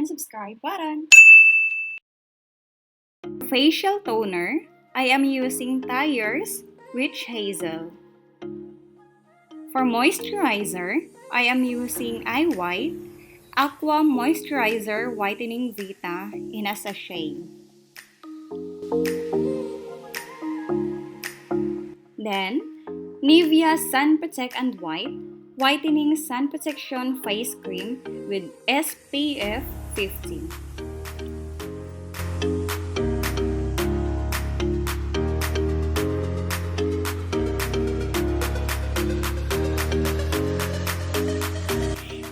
and subscribe button. Facial toner, I am using Tyres Witch Hazel. For moisturizer, I am using Eye White Aqua Moisturizer Whitening Vita in a sachet. Then, Nivea Sun Protect and Whitening Sun Protection Face Cream with SPF 50.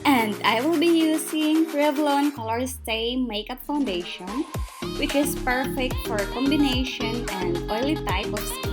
And I will be using Revlon Color Stay Makeup Foundation, which is perfect for combination and oily type of skin.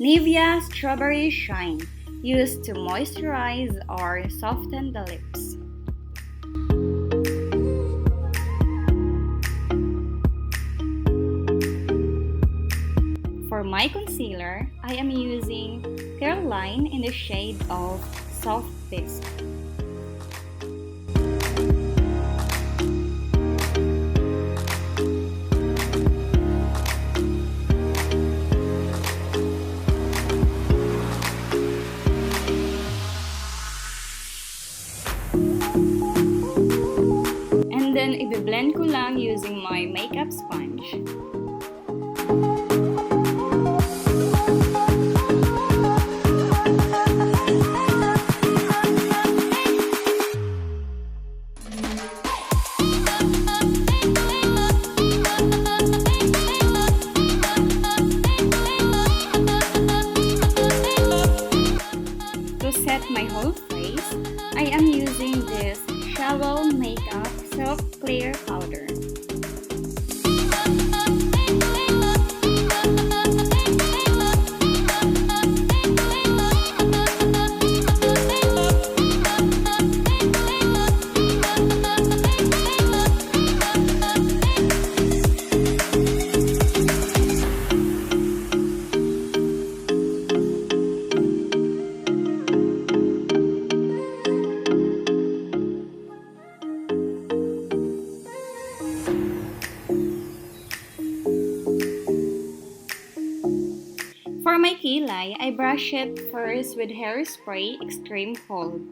Nivea Strawberry Shine, used to moisturize or soften the lips. For my concealer, I am using Caroline in the shade of Soft Bisque. And then, i-blend ko lang using my makeup sponge. To set my whole face, I am using this Shallow Makeup Soft Clear Powder. For my kilay, I brush it first with Hairspray Extreme Hold.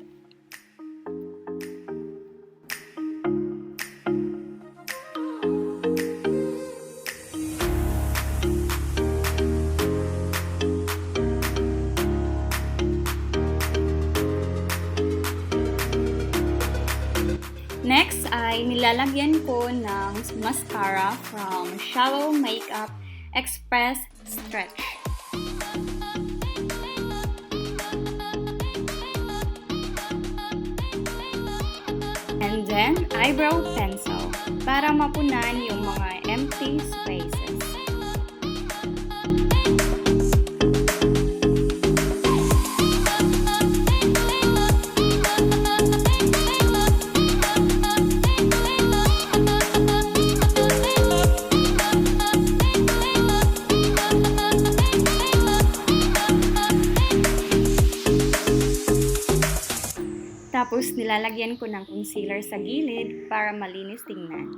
Next ay nilalagyan ko ng mascara from Shallow Makeup Express Stretch. And then, eyebrow pencil para mapunan yung mga empty spaces. Tapos, nilalagyan ko ng concealer sa gilid para malinis tingnan.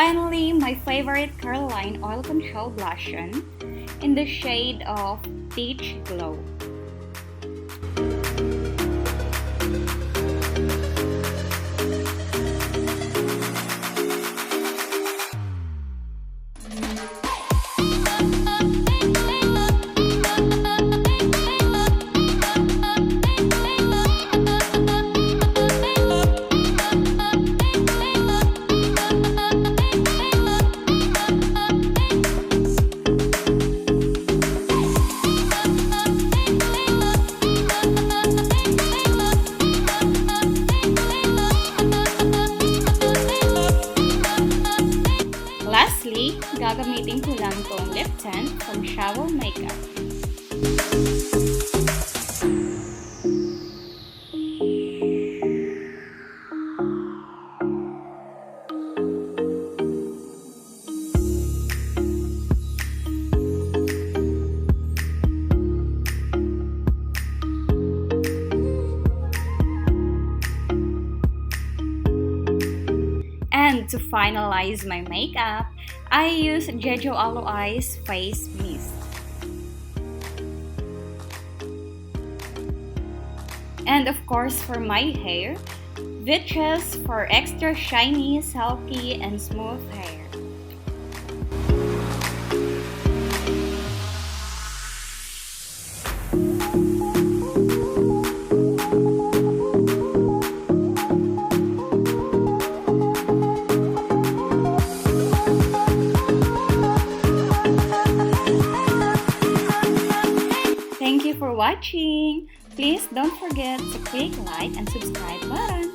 finally, my favorite Caroline Oil Control Blush on in the shade of Peach Glow. Lastly, gagamitin ko lang tong lip tint from Shower Makeup. And to finalize my makeup, I use Jeju Aloe Eyes Face Mist. And of course for my hair, Vitreous for extra shiny, silky, and smooth hair. Thank you for watching. Please don't forget to click like and subscribe button.